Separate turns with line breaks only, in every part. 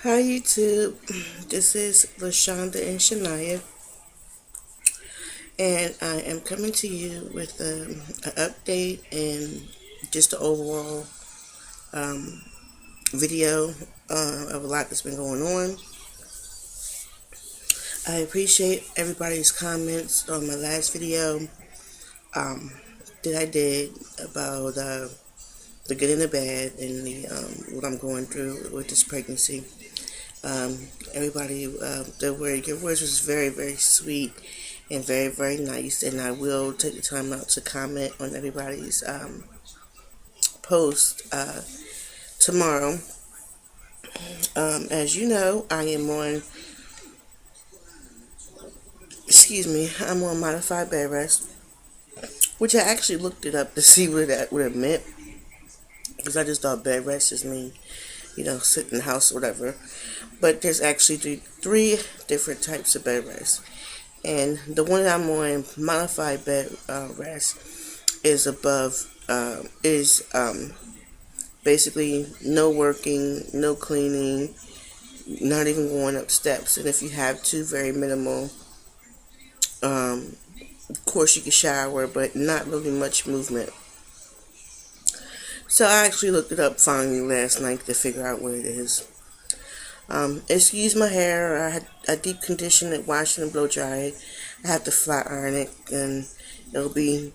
Hi YouTube, this is LaShonda and Shania, and I am coming to you with an update and just the overall um, video of a lot that's been going on. I appreciate everybody's comments on my last video um, that I did about the good and the bad and the what I'm going through with this pregnancy. Everybody, your words was very, very sweet and very, very nice. And I will take the time out to comment on everybody's post tomorrow. As you know, I'm on modified bed rest, which I actually looked it up to see what it meant. Because I just thought bed rest just mean, sit in the house or whatever. But there's actually three different types of bed rest. And the one that I'm on, modified bed rest, is basically no working, no cleaning, not even going up steps. And if you have to, very minimal. Of course, you can shower, but not really much movement. So I actually looked it up finally last night to figure out what it is. Excuse my hair. I deep condition it, wash it, and blow dry it. I have to flat iron it, and it'll be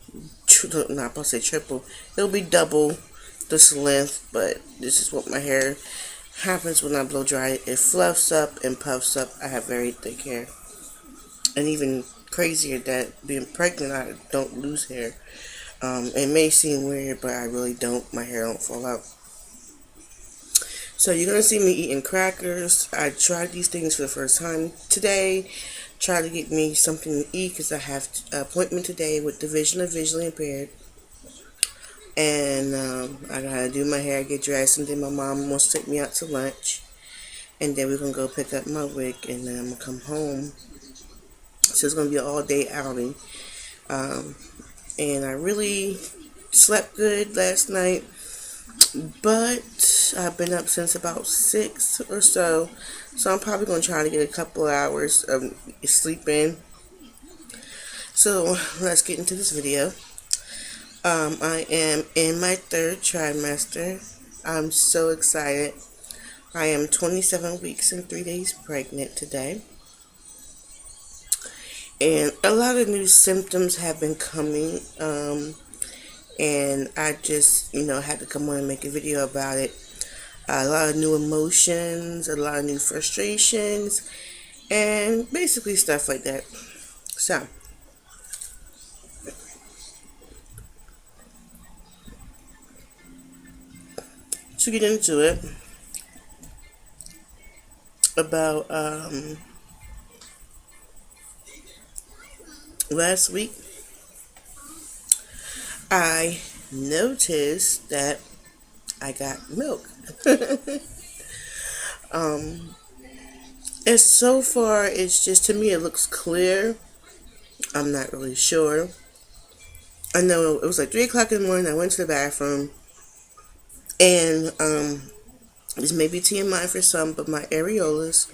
not I'll say triple. It'll be double this length, but this is what my hair happens when I blow dry it. It fluffs up and puffs up. I have very thick hair, and even crazier that being pregnant, I don't lose hair. It may seem weird, but I really don't. My hair don't fall out. So you're going to see me eating crackers. I tried these things for the first time today. Try to get me something to eat because I have an appointment today with Division of Visually Impaired. And I got to do my hair, get dressed, and then my mom wants to take me out to lunch. And then we're going to go pick up my wig, and then I'm going to come home. So it's going to be an all-day outing. And I really slept good last night. But I've been up since about 6 or so. So I'm probably going to try to get a couple hours of sleep in. So let's get into this video. I am in my third trimester. I'm so excited. I am 27 weeks and 3 days pregnant today. And a lot of new symptoms have been coming. And I just, had to come on and make a video about it. A lot of new emotions, a lot of new frustrations, and basically stuff like that. So, to get into it, about last week, I noticed that I got milk. And so far, it's just, to me, it looks clear. I'm not really sure. I know it was like 3 o'clock in the morning. I went to the bathroom, and this may be TMI for some, but my areolas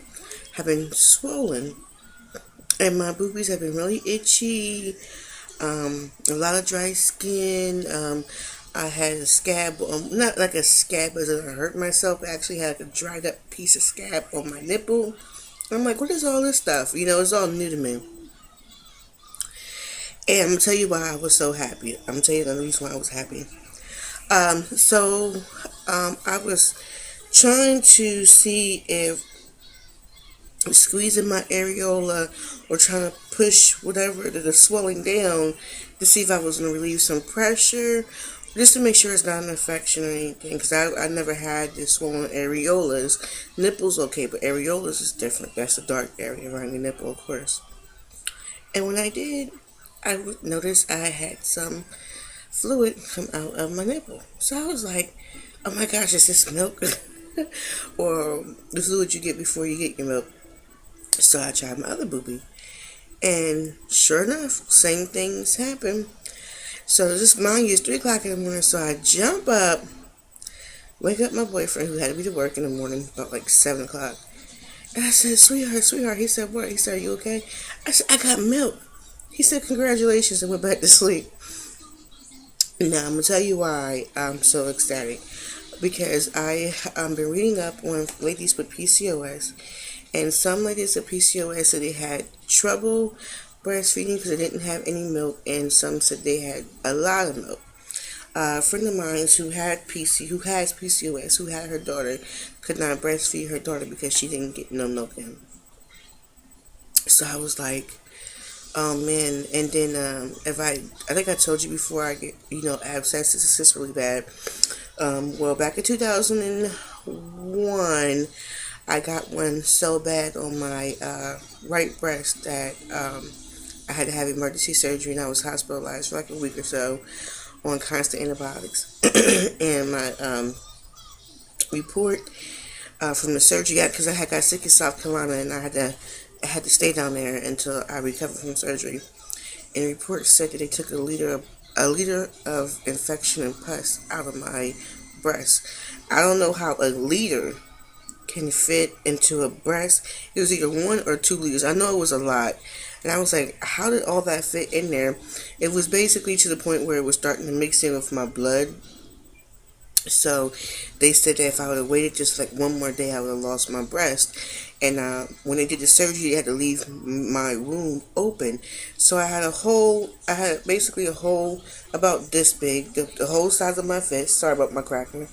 have been swollen, and my boobies have been really itchy. A lot of dry skin. I had a scab, not like a scab as I hurt myself. I actually had a dried up piece of scab on my nipple. I'm like, what is all this stuff? It's all new to me. And I'm going to tell you why I was so happy. I'm going to tell you the reason why I was happy. I was trying to see if squeezing my areola or trying to push whatever the swelling down to see if I was going to relieve some pressure, just to make sure it's not an infection or anything, because I never had this swollen areolas. Nipples okay, but areolas is different. That's the dark area around your nipple, of course. And when I did, I noticed I had some fluid come out of my nipple. So I was like, oh my gosh, is this milk? Or the fluid you get before you get your milk. So I tried my other boobie. And sure enough, same things happen. So this, mind you, it's 3 o'clock in the morning, so I jump up Wake up my boyfriend, who had to be to work in the morning, about like 7 o'clock. And I said, sweetheart. He said, what? He said, are you okay? I said, I got milk. He said, congratulations, and went back to sleep. Now, I'm going to tell you why I'm so ecstatic. Because I been reading up on ladies with PCOS. And some ladies with PCOS said they had trouble breastfeeding because they didn't have any milk. And some said they had a lot of milk. A friend of mine who has PCOS, who had her daughter, could not breastfeed her daughter because she didn't get no milk in. So I was like, oh man. And then if I think I told you before, I get abscesses. It's just really bad. Well, back in 2001, I got one so bad on my right breast that I had to have emergency surgery, and I was hospitalized for like a week or so on constant antibiotics. And my report from the surgery, because I had got sick in South Carolina, and I had to stay down there until I recovered from surgery. And the report said that they took a liter of infection and pus out of my breast. I don't know how a liter can fit into a breast. It was either 1 or 2 liters. I know it was a lot. And I was like, how did all that fit in there? It was basically to the point where it was starting to mix in with my blood. So they said that if I would have waited just like one more day, I would have lost my breast. And when they did the surgery, they had to leave my wound open. So I had basically a hole about this big, the whole size of my fist. Sorry about my cracking.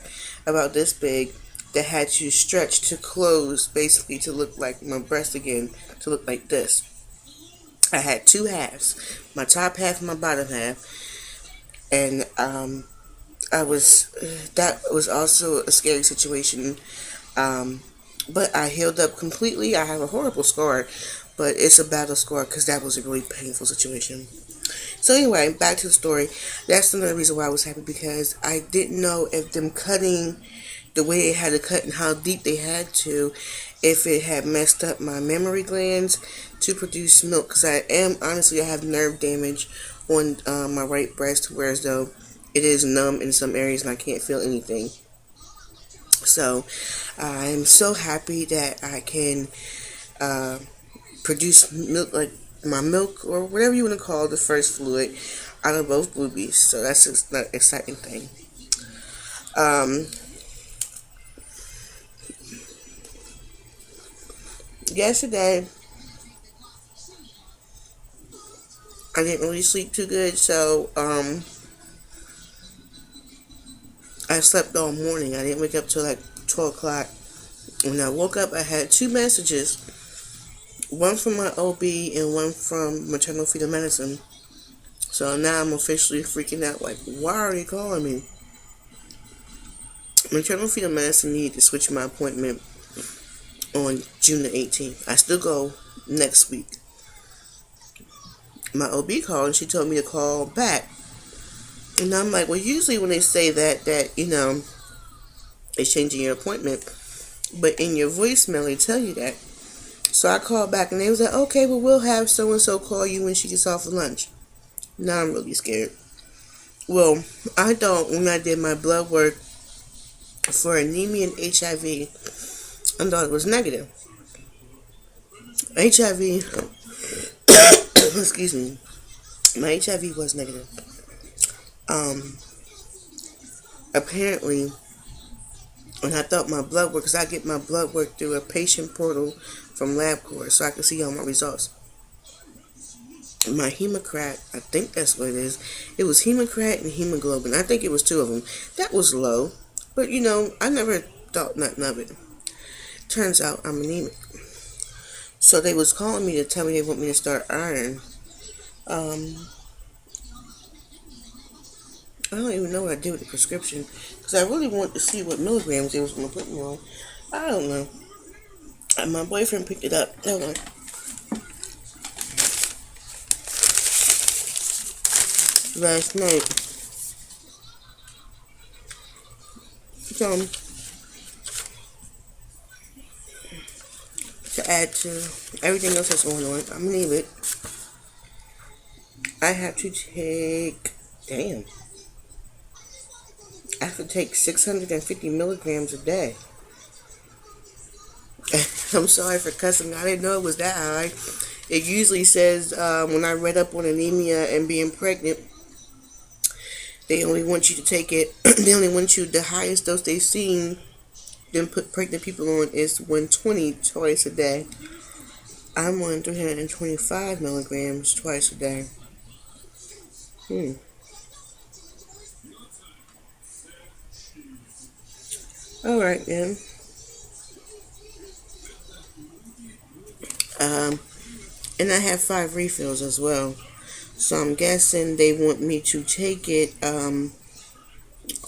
About this big, that had to stretch to close, basically to look like my breast again, to look like this. I had 2 halves, my top half and my bottom half, and that was also a scary situation. But I healed up completely. I have a horrible scar, but it's a battle scar because that was a really painful situation. So anyway, back to the story. That's another reason why I was happy, because I didn't know if them cutting the way they had to cut and how deep they had to, if it had messed up my mammary glands to produce milk. Because I have nerve damage on my right breast, whereas though it is numb in some areas and I can't feel anything. So I'm so happy that I can produce milk, like my milk or whatever you want to call the first fluid, out of both boobies. So that's just an exciting thing. Yesterday, I didn't really sleep too good, so I slept all morning. I didn't wake up till like 12 o'clock. When I woke up, I had 2 messages, one from my OB and one from maternal fetal medicine. So now I'm officially freaking out, like, why are they calling me? Maternal fetal medicine needed to switch my appointment on June the 18th. I still go next week. My OB called and she told me to call back. And I'm like, well, usually when they say that it's changing your appointment, but in your voicemail they tell you that. So I called back and they was like, okay, well, we'll have so-and-so call you when she gets off for lunch. Now I'm really scared. Well, I thought when I did my blood work for anemia and HIV, I thought it was negative. HIV, excuse me, my HIV was negative. Apparently, when I thought my blood work, because I get my blood work through a patient portal from LabCorp, so I can see all my results. My hemocrat, I think that's what it is. It was hemocrat and hemoglobin. I think it was 2 of them. That was low, but I never thought nothing of it. Turns out I'm anemic. So they was calling me to tell me they want me to start iron. I don't even know what I did with the prescription, because I really wanted to see what milligrams they was going to put me on. I don't know. And my boyfriend picked it up. Hold on. Last night. So, to add to everything else that's going on, I'm anemic. I have to take, I I have to take 650 milligrams a day. I'm sorry for cussing. I didn't know it was that high. It usually says when I read up on anemia and being pregnant, they only want you to take it. They only want you, the highest dose they've seen them put pregnant people on is 120 twice a day. I'm on 325 milligrams twice a day. All right, then. Um, and I have 5 refills as well. So I'm guessing they want me to take it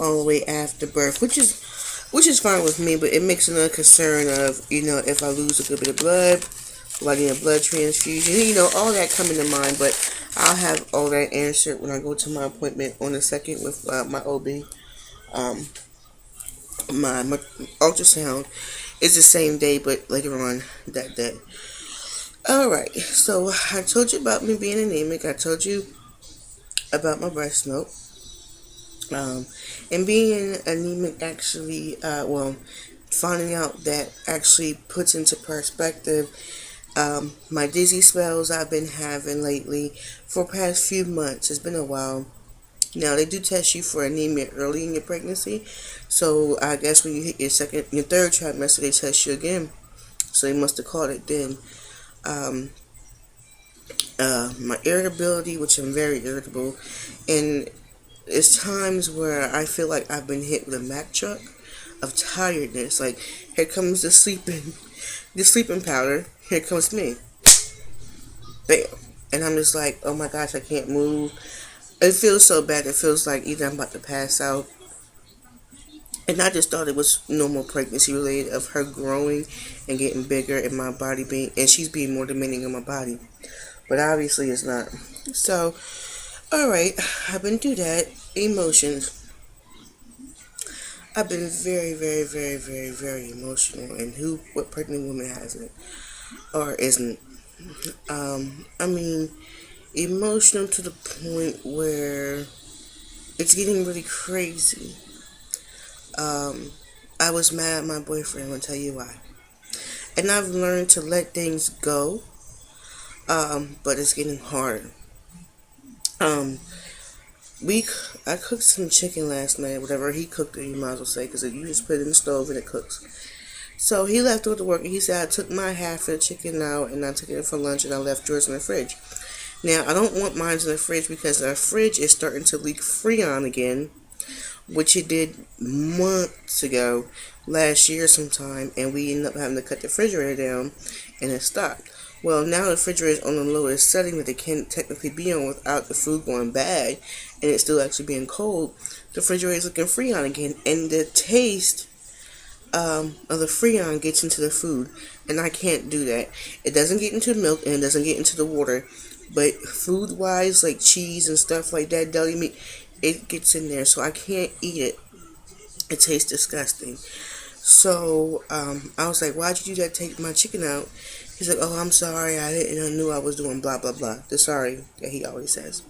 all the way after birth, which is fine with me. But it makes another concern of, if I lose a good bit of blood, do I need a blood transfusion? All that coming to mind. But I'll have all that answered when I go to my appointment on the 2nd with my OB. My ultrasound is the same day, but later on that day. Alright, so I told you about me being anemic. I told you about my breast milk. And being anemic actually, finding out that actually puts into perspective my dizzy spells I've been having lately for the past few months. It's been a while. Now, they do test you for anemia early in your pregnancy. So, I guess when you hit your third trimester, they test you again. So, they must have caught it then. My irritability, which I'm very irritable, and it's times where I feel like I've been hit with a Mack truck of tiredness. Like, here comes the sleeping powder. Here comes me. Bam. And I'm just like, oh my gosh, I can't move. It feels so bad. It feels like either I'm about to pass out. And I just thought it was normal pregnancy related of her growing and getting bigger and my body and she's being more demanding on my body. But obviously it's not. So, alright, I've been through that. Emotions. I've been very, very, very, very, very emotional. And what pregnant woman hasn't? Or isn't? I mean, emotional to the point where it's getting really crazy. I was mad at my boyfriend. I'll tell you why. And I've learned to let things go. But it's getting harder. I cooked some chicken last night. Whatever he cooked it, you might as well say, because you just put it in the stove and it cooks. So he left with the work, and he said I took my half of the chicken out and I took it for lunch and I left yours in the fridge. Now, I don't want mine in the fridge because our fridge is starting to leak Freon again, which it did months ago, last year sometime, and we ended up having to cut the refrigerator down, and it stopped. Well, now the refrigerator is on the lowest setting that it can technically be on without the food going bad, and it's still actually being cold. The refrigerator is looking Freon again, and the taste of the Freon gets into the food, and I can't do that. It doesn't get into the milk, and it doesn't get into the water, but food-wise, like cheese and stuff like that, deli meat, it gets in there, so I can't eat it. It tastes disgusting. So, I was like, why'd you do that? Take my chicken out. He's like, oh, I'm sorry. I knew I was doing blah, blah, blah. The sorry that he always says.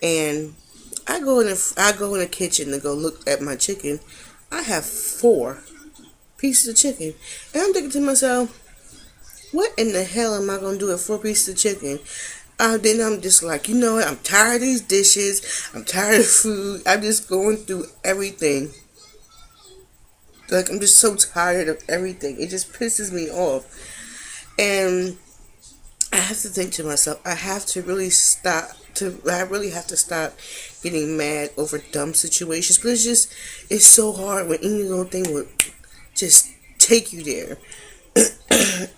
And I go in the kitchen to go look at my chicken. I have 4 pieces of chicken. And I'm thinking to myself, what in the hell am I going to do with 4 pieces of chicken? Then I'm just like, you know what? I'm tired of these dishes. I'm tired of food. I'm just going through everything. Like, I'm just so tired of everything. It just pisses me off. And I have to think to myself, I really have to stop getting mad over dumb situations. But it's so hard when any little thing would just take you there.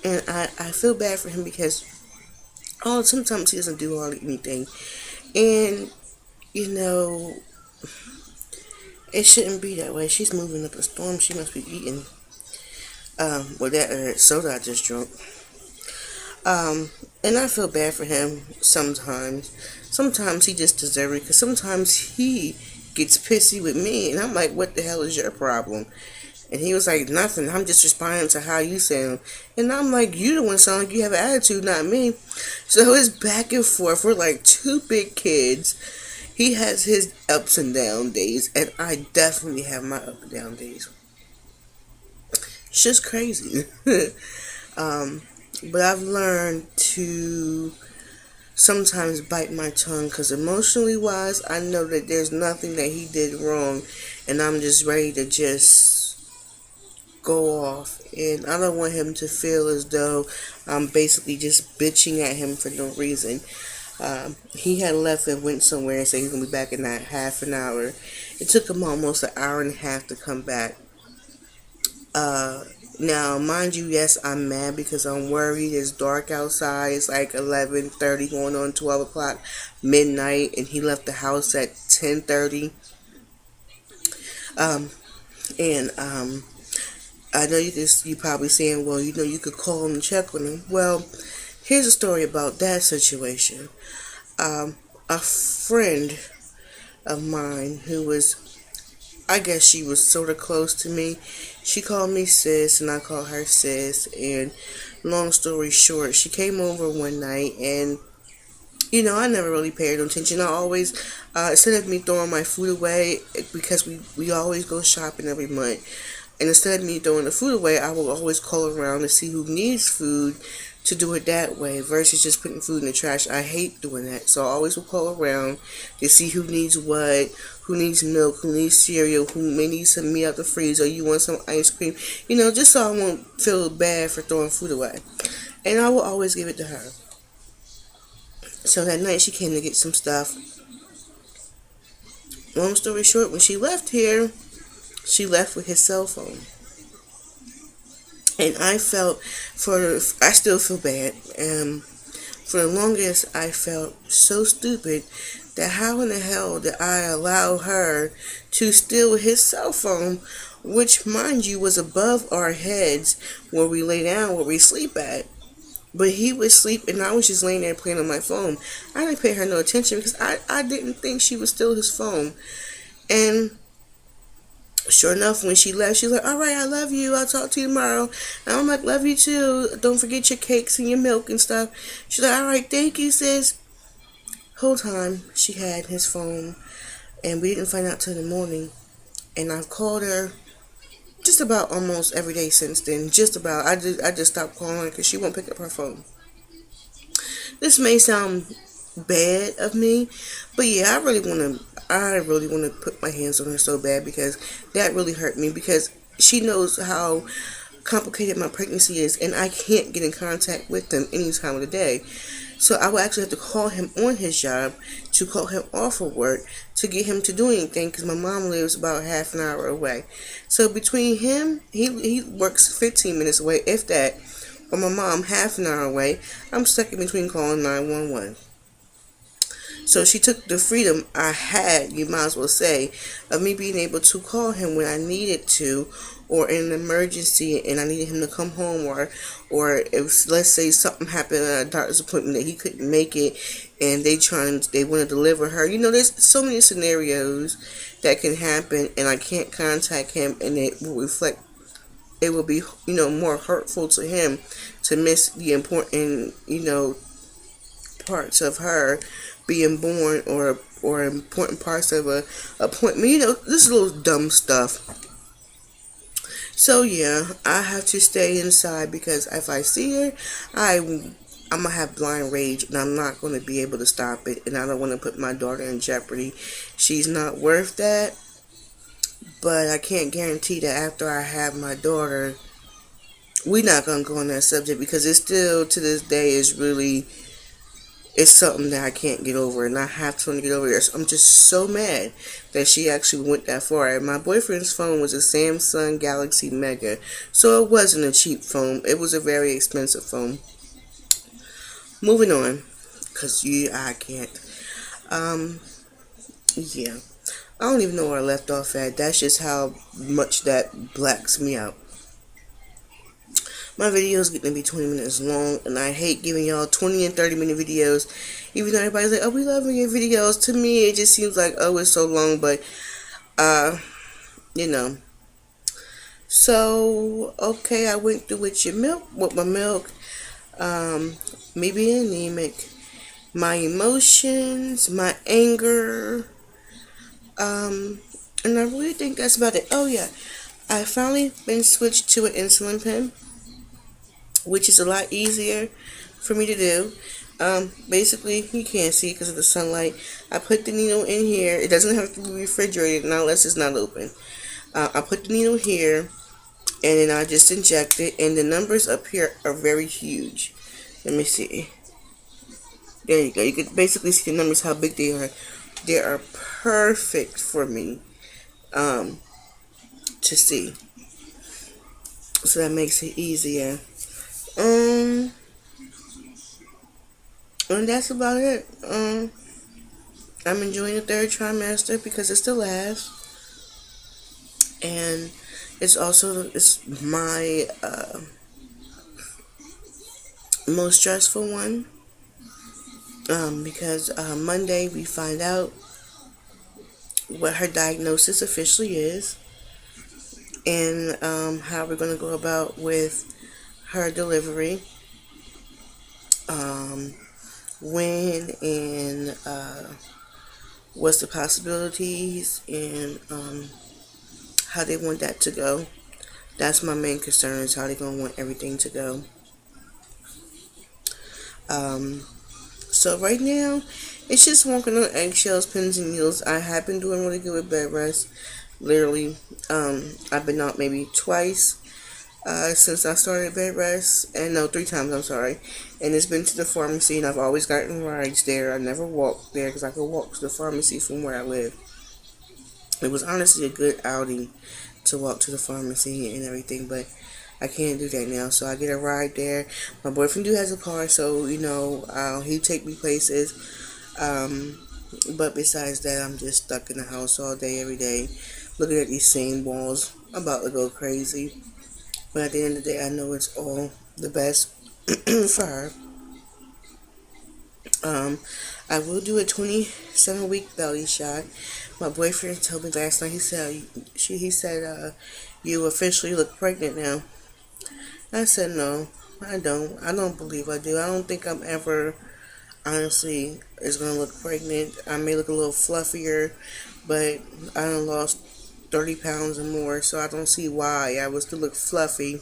And I feel bad for him because sometimes he doesn't do hardly anything. And, it shouldn't be that way. She's moving up a storm. She must be eating that soda I just drunk. And I feel bad for him sometimes. Sometimes he just deserves it because sometimes he gets pissy with me. And I'm like, what the hell is your problem? And he was like, nothing. I'm just responding to how you sound. And I'm like, you the one sound like you have an attitude, not me. So it's back and forth. We're like 2 big kids. He has his ups and down days, and I definitely have my up and down days. It's just crazy. um, but I've learned to sometimes bite my tongue because emotionally wise, I know that there's nothing that he did wrong, and I'm just ready to just go off. And I don't want him to feel as though I'm basically just bitching at him for no reason. He had left and went somewhere and said he's gonna be back in that half an hour. It took him almost an hour and a half to come back. Now, mind you, yes, I'm mad because I'm worried. It's dark outside. It's like 11:30, going on 12 o'clock, midnight, and he left the house at 10:30. Um, and I know you probably saying, well, you could call him and check on him. Well, here's a story about that situation. A friend of mine who was, I guess she was sort of close to me. She called me sis, and I called her sis. And long story short, she came over one night, and I never really paid no attention. I always, instead of me throwing my food away, because we always go shopping every month, and instead of me throwing the food away, I will always call around to see who needs food, to do it that way versus just putting food in the trash. I hate doing that. So I always will call around to see who needs what, who needs milk, who needs cereal, who may need some meat out the freezer, you want some ice cream, just so I won't feel bad for throwing food away. And I will always give it to her. So that night she came to get some stuff. Long story short, when she left here, she left with his cell phone. And I still feel bad. And for the longest, I felt so stupid that how in the hell did I allow her to steal his cell phone, which, mind you, was above our heads where we lay down, where we sleep at. But he was asleep, and I was just laying there playing on my phone. I didn't pay her no attention because I didn't think she would steal his phone. And sure enough, when she left, she's like, all right, I love you. I'll talk to you tomorrow. And I'm like, love you too. Don't forget your cakes and your milk and stuff. She's like, all right, thank you, sis. Whole time, she had his phone, and we didn't find out till the morning. And I've called her just about almost every day since then. Just about. I just stopped calling her because she won't pick up her phone. This may sound bad of me, but yeah, I really want to put my hands on her so bad because that really hurt me because she knows how complicated my pregnancy is, and I can't get in contact with them any time of the day. So I would actually have to call him on his job, to call him off of work, to get him to do anything because my mom lives about half an hour away. So between him, he works 15 minutes away, if that, or my mom half an hour away. I'm stuck in between calling 911. So she took the freedom I had, you might as well say, of me being able to call him when I needed to, or in an emergency and I needed him to come home, or if, let's say, something happened at a doctor's appointment that he couldn't make it and they want to deliver her. There's so many scenarios that can happen, and I can't contact him, and it will be more hurtful to him to miss the important parts of her being born, or important parts of a appointment. This little dumb stuff. So yeah, I have to stay inside because if I see her, I'm gonna have blind rage, and I'm not gonna be able to stop it. And I don't want to put my daughter in jeopardy. She's not worth that. But I can't guarantee that after I have my daughter, we're not gonna go on that subject because it's still to this day it's something that I can't get over, and I have to get over it. I'm just so mad that she actually went that far. And my boyfriend's phone was a Samsung Galaxy Mega, so it wasn't a cheap phone. It was a very expensive phone. Moving on, because I can't. Yeah. I don't even know where I left off at. That's just how much that blacks me out. My videos get to be 20 minutes long, and I hate giving y'all 20 and 30-minute videos. Even though everybody's like, oh, we love your videos. To me, it just seems like, oh, it's so long, but, you know. So, okay, I went through with my milk, me being anemic, my emotions, my anger, And I really think that's about it. Oh yeah, I finally been switched to an insulin pen, which is a lot easier for me to do. Basically, you can't see because of the sunlight. I put the needle in here. It doesn't have to be refrigerated now unless it's not open. I put the needle here, and then I just inject it, and the numbers up here are very huge. Let me see. There you go. You can basically see the numbers, how big they are. They are perfect for me to see. So that makes it easier. Um, and that's about it. I'm enjoying the third trimester because it's the last, and it's my most stressful one. Because Monday we find out what her diagnosis officially is, and how we're going to go about with her delivery, um, when, and what's the possibilities, and how they want that to go. That's my main concern, is how they're going to want everything to go. Um, so right now, it's just walking on eggshells, pins and needles. I have been doing really good with bed rest. Literally, I've been out maybe twice since I started bed rest, and no, 3 times, I'm sorry. And it's been to the pharmacy, and I've always gotten rides there. I never walked there because I could walk to the pharmacy from where I live. It was honestly a good outing to walk to the pharmacy and everything, but I can't do that now, so I get a ride there. My boyfriend has a car, so he take me places. But besides that, I'm just stuck in the house all day, every day, looking at these same walls. I'm about to go crazy. But at the end of the day, I know it's all the best for her. I will do a 27-week belly shot. My boyfriend told me last night. He said, you officially look pregnant now. I said no, I don't. I don't believe I do. I don't think I'm ever honestly is gonna look pregnant. I may look a little fluffier, but I done lost 30 pounds or more, so I don't see why I would still look fluffy.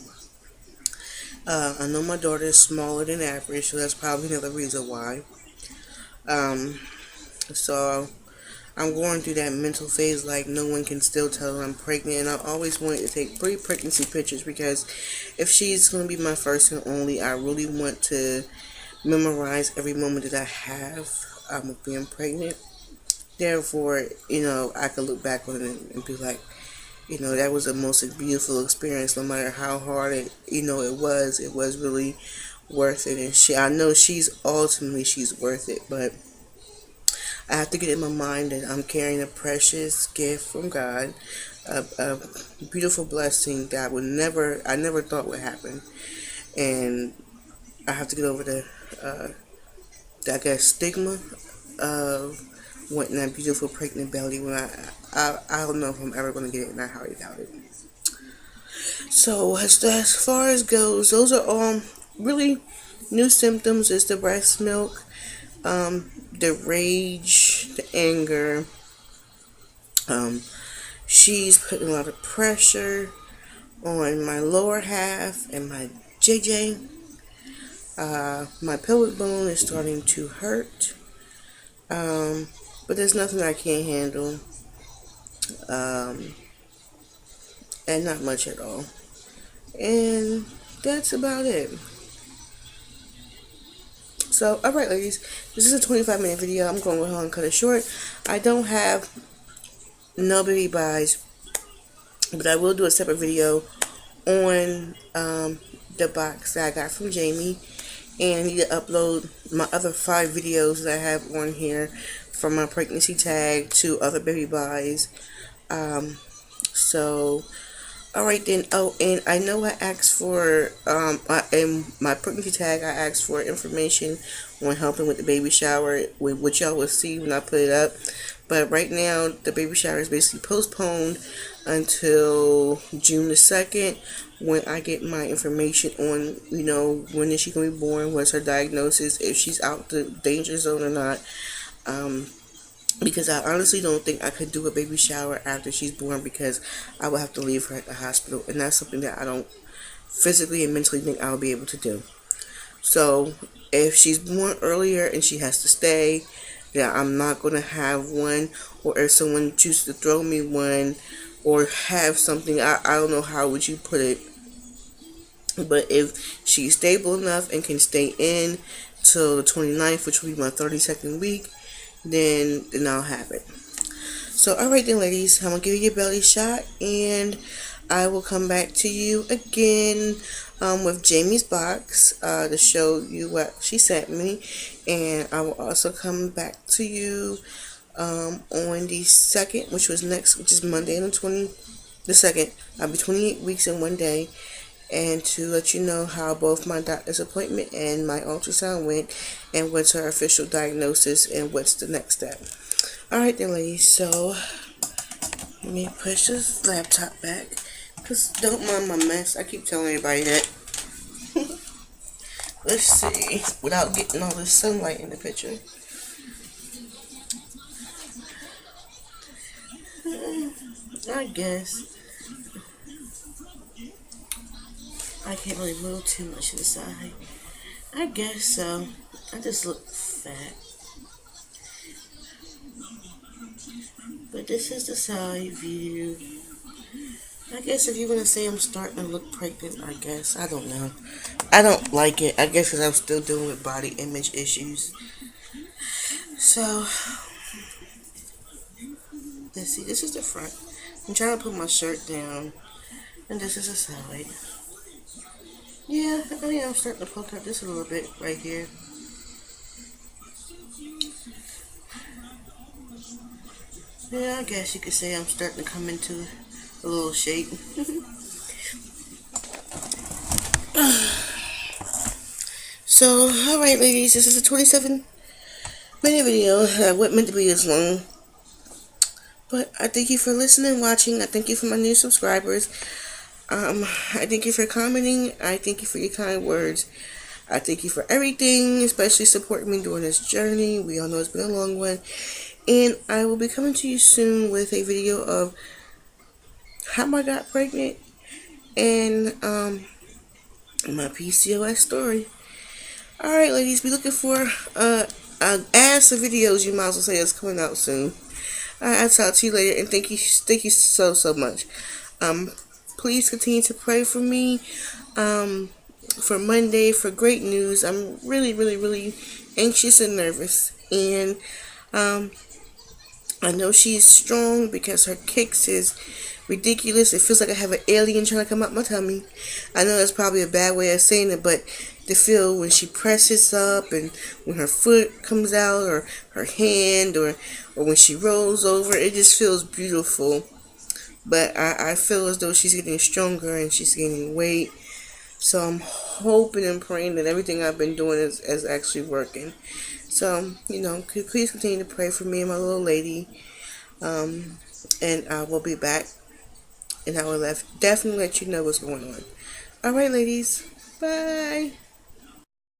I know my daughter is smaller than average, so that's probably another reason why. Um, so I'm going through that mental phase like no one can still tell I'm pregnant, and I always wanted to take pre-pregnancy pictures because if she's going to be my first and only, I really want to memorize every moment that I have with being pregnant. Therefore, I could look back on it and be like, that was the most beautiful experience. No matter how hard it was really worth it. And I know she's worth it, but I have to get in my mind that I'm carrying a precious gift from God, a beautiful blessing that I never thought would happen, and I have to get over the stigma of wanting that beautiful pregnant belly when I don't know if I'm ever going to get it, and I highly doubt it. So as far as goes, those are all really new symptoms. Is the breast milk, the rage, the anger. She's putting a lot of pressure on my lower half and my JJ. My pelvic bone is starting to hurt. But there's nothing I can't handle. And not much at all. And that's about it. So, alright ladies, this is a 25-minute video. I'm going to go ahead and cut it short. I don't have no baby buys, but I will do a separate video on the box that I got from Jamie. And I need to upload my other 5 videos that I have on here, from my pregnancy tag to other baby buys. So, alright then. Oh, and I know I asked for, in my pregnancy tag, I asked for information on helping with the baby shower, which y'all will see when I put it up. But right now, the baby shower is basically postponed until June the 2nd, when I get my information on, when is she going to be born, what's her diagnosis, if she's out the danger zone or not. because I honestly don't think I could do a baby shower after she's born, because I will have to leave her at the hospital, and that's something that I don't physically and mentally think I'll be able to do. So if she's born earlier and she has to stay, then I'm not going to have one. Or if someone chooses to throw me one or have something, I don't know how would you put it. But if she's stable enough and can stay in till the 29th, which will be my 32nd week, then I'll have it. So, alright then, ladies, I'm going to give you your belly shot, and I will come back to you again with Jamie's box to show you what she sent me. And I will also come back to you on the 2nd, which is Monday, and the 2nd. I'll be 28 weeks in one day. And to let you know how both my doctor's appointment and my ultrasound went, and what's her official diagnosis, and what's the next step. Alright then, ladies, so let me push this laptop back, because don't mind my mess. I keep telling everybody that. Let's see, without getting all this sunlight in the picture. I guess I can't really move too much to the side. I guess so. I just look fat. But this is the side view. I guess if you want to say I'm starting to look pregnant, I guess. I don't know. I don't like it. I guess because I'm still dealing with body image issues. So, let's see. This is the front. I'm trying to put my shirt down. And this is the side. Yeah, I think I'm starting to poke out this a little bit right here. Yeah, I guess you could say I'm starting to come into a little shape. So, alright ladies, this is a 27-minute video. I wasn't meant to be as long. But I thank you for listening, watching. I thank you for my new subscribers. I thank you for commenting. I thank you for your kind words. I thank you for everything, especially supporting me during this journey. We all know it's been a long one. And I will be coming to you soon with a video of how I got pregnant and my PCOS story. Alright, ladies, be looking for ads of videos, you might as well say, is coming out soon. I'll talk to you later, and thank you so much. Please continue to pray for me for Monday, for great news. I'm really anxious and nervous, and I know she's strong because her kicks is ridiculous. It feels like I have an alien trying to come out my tummy. I know that's probably a bad way of saying it, but the feel when she presses up, and when her foot comes out, or her hand, or when she rolls over, it just feels beautiful. But I feel as though she's getting stronger and she's gaining weight. So I'm hoping and praying that everything I've been doing is actually working. So, please continue to pray for me and my little lady. And I will be back. And I will definitely let you know what's going on. Alright, ladies. Bye.